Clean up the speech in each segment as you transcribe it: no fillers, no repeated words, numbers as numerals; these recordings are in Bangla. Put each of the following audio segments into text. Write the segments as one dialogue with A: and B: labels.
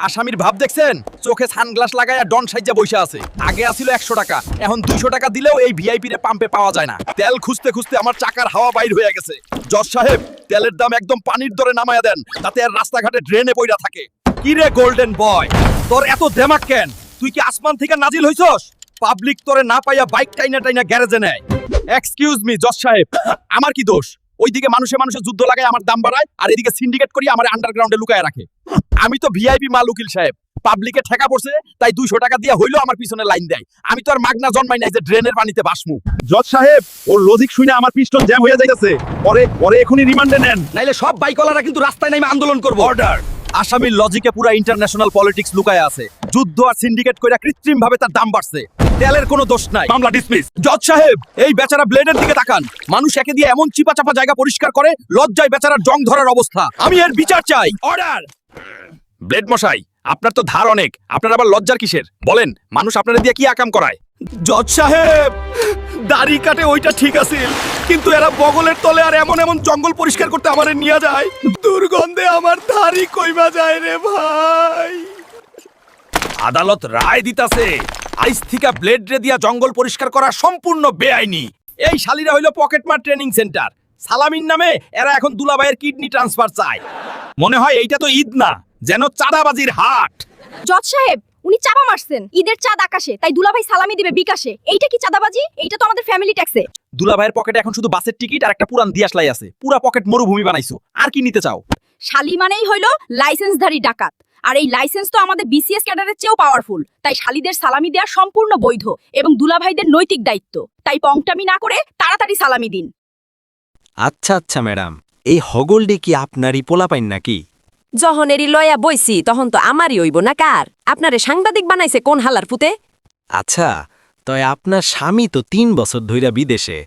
A: আসামির ভাব দেখছেন? চোখে সানগ্লাস লাগায়া ডন সাইজা বইসা আছে। আগে আছিল 100 টাকা, এখন 200 টাকা দিলেও এই ভিআইপি রে পাম্পে পাওয়া যায় না। তেল খুঁজতে খুঁজতে আমার চাকার হাওয়া বাইর হয়ে গেছে। জজ সাহেব, তেলের দাম একদম পানির দরে নামায়া দেন, তাতে আর রাস্তাঘাটে ড্রেনে পইরা থাকে। কি রে গোল্ডেন বয়, তোর এত দেমাক কেন? তুই কি আসমান থেকে নাজিল হইছস? পাবলিক তোরে না পাইয়া বাইক টাইনা টাইনা গ্যারেজে নেয়। এক্সকিউজ মি জজ সাহেব, আমার কি দোষ? ওইদিকে মানুষে যুদ্ধ লাগায় আমার দাম বাড়ায়, আর এদিকে সিন্ডিকেট করি আমার আন্ডারগ্রাউন্ডে লুকায় রাখে। আমি তো ভিআইপি মাল উকিল সাহেব, পাবলিকে ঠেকা পড়ছে তাই 200 টাকা দিয়ে হইলো আমার পিছনে লাইন দেয়। আমি তো আর মাগনা জন্মাই নাই যে ড্রেনের পানিতে বাসমু।
B: জজ সাহেব, ওর লজিক শুনে আমার পিস্টন জ্যাম হয়ে যাইতেছে। পরে এখনই রিমান্ডে নেন,
A: নাইলে সব বাইকওয়ালারা কিন্তু রাস্তায় নামে আন্দোলন করব। অর্ডার। আসামির লজিকে পুরা ইন্টারন্যাশনাল পলিটিক্স লুকায় আছে। যুদ্ধ আর সিন্ডিকেট কইরা কৃত্রিম ভাবে তার দাম বাড়ছে। তেলের কোনো দোষ নাই।
B: মামলা ডিসমিস।
A: জজ সাহেব, এই বেচারা ব্লেডের দিকে তাকান। মানুষ একে দিয়ে এমন চিপা জায়গা পরিষ্কার করে, লজ্জায় বেচারার জং ধরার অবস্থা। আমি এর বিচার চাই। অর্ডার। ব্লেড মশাই, আপনার তো ধার অনেক, আপনার আবার লজ্জার কিসের? বলেন, মানুষ আপনারা দিয়ে কি আকাম করায়? জজ সাহেব, দাড়ি কাটে ওইটা ঠিক আছে, কিন্তু এরা বগলের তলে আর এমন এমন জঙ্গল পরিষ্কার করতে আমারে নিয়ে যায়। দুর্গন্ধে আমার দাড়ি কইমা যায় রে ভাই। আদালত রায় দিতাছে, আইস থিকা ব্লেড রে দিয়া জঙ্গল পরিষ্কার করা সম্পূর্ণ বেআইনি। এই শালিরা হইলো পকেটমার ট্রেনিং সেন্টার। সালামির নামে এরা এখন দুলাভাইয়ের কিডনি ট্রান্সফার চায়। মনে হয় এইটা তো ঈদ না, যেন চাঁদাবাজির হাট।
C: জজ সাহেব, উনি চাপা মারছেন ঈদের চাঁদ আকাশে, তাই দুলাভাই সালামি দিবে বিকাশে। এইটা কি চাঁদাবাজি? এইটা তো আমাদের ফ্যামিলি ট্যাক্সে।
A: দুলাভাইয়ের পকেটে এখন শুধু বাসের টিকিট আর একটা পুরান দিয়াশলাই আছে। পুরা পকেট মরুভূমি বানাইছো, আর কি নিতে চাও?
C: শালি মানেই হইলো লাইসেন্সধারী ডাকাত, আর এই লাইসেন্স তো আমাদের বিসিএস ক্যাডারের চেয়েও পাওয়ারফুল। তাই শালিদের সালামি দেওয়া সম্পূর্ণ বৈধ এবং দুলাভাইদের নৈতিক দায়িত্ব। তাই পংটামি না করে তাড়াতাড়ি সালামি দিন।
D: আচ্ছা আচ্ছা ম্যাডাম, এই হগলডি কি আপনারই পোলাপাইন নাকি?
E: যখন এরি লয়া বইছি তখন তো আমারই হইব না কার? আপনারে সাংবাদিক বানাইছে কোন হালার পুতে?
D: আচ্ছা, তয় আপনার স্বামী তো 3 বছর ধইরা বিদেশে,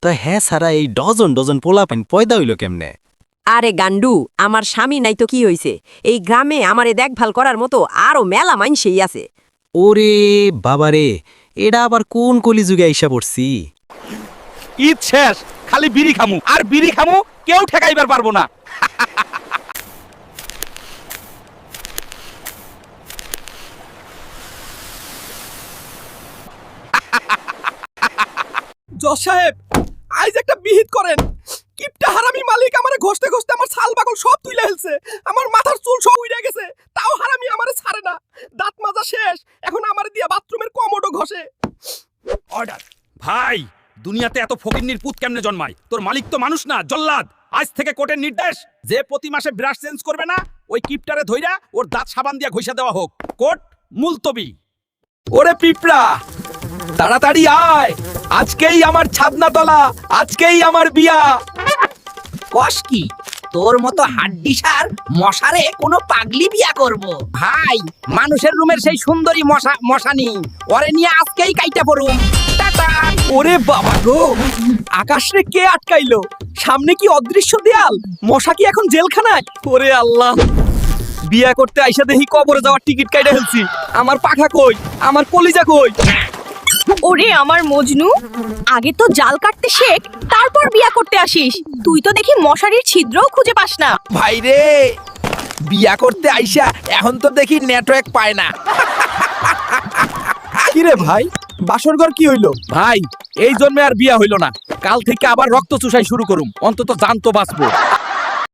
D: তো হ্যাঁ সারা এই ডজন ডজন পোলাপাইন পয়দা হইল কেমনে?
E: আরে গান্ডু, আমার স্বামী নাই তো কি হইছে? এই গ্রামে আমারে দেখভাল করার মতো আরো মেলা মাইনসেই আছে।
D: ওরে বাবারে, এটা আবার কোন কলিযুগে আইসা পড়ছি?
A: ঈদ শেষ, খালি বিড়ি খামু আর বিড়ি খামু, কেউ ঠেকাইবার পারবো না। জজ সাহেব, আইজ একটা বিহিত করেন। কিপটা হারামি মালিক আমারে ঘষতে ঘষতে আমার ছাল বাকল সব তুইলা ফেলছে। আমার মাথার চুল সব উইড়া গেছে, তাও হারামি আমারে ছাড়ে না। দাঁত মাজা শেষ, এখন আমারে দিয়া বাথরুমের কমোডও ঘষে। অর্ডার। ভাই, দুনিয়াতে এত ফকিন্নির পুত কেমনে জন্মায়? তোর মালিক তো মানুষ না, জল্লাদ। আজ থেকে কোর্টের নির্দেশ, যে প্রতি মাসে ব্রাশ চেঞ্জ করবে না, ওই কিপটারে ধইরা ওর দাঁত সাবান দিয়া ঘষা দেওয়া হোক। কোর্ট মুলতবি। ওরে পিঁপড়া, তাড়াতাড়ি আয়, আজকেই আমার ছাদনা তলা, আজকেই আমার বিয়া।
F: কস কি, তোর মতো হাড্ডিসার মশারে কোনো পাগলি বিয়া করব? ভাই, মানুষের রুমের সেই সুন্দরী মশানি, ওরে নিয়ে আজকেই কাইটা পড়ুম। টাটা।
A: ওরে বাবা গো, আকাশরে কে আটকাইলো? সামনে কি অদৃশ্য দেয়াল? মশা কি এখন জেলখানায়? ওরে আল্লাহ, বিয়া করতে আইসা দেখি কবরে যাওয়ার টিকিট কাইটা ফেলছি। আমার পাখা কই? আমার কলিজা কই?
C: ওরে আমার মজনু, আগে তো জাল কাটতে শেখ, তারপর বিয়া করতে আসিস। তুই তো দেখি মশারির ছিদ্রও খুঁজে পাস না।
F: ভাই রে, বিয়া করতে আইসা এখন তো দেখি নেটওয়ার্ক পায় না।
A: কি রে ভাই, বাসরঘর কি হইলো? ভাই, এই জন্মে আর বিয়া হইলো না, কাল থেকে আবার রক্ত চুষাই শুরু করুম, অন্তত জান তো বাঁচবো।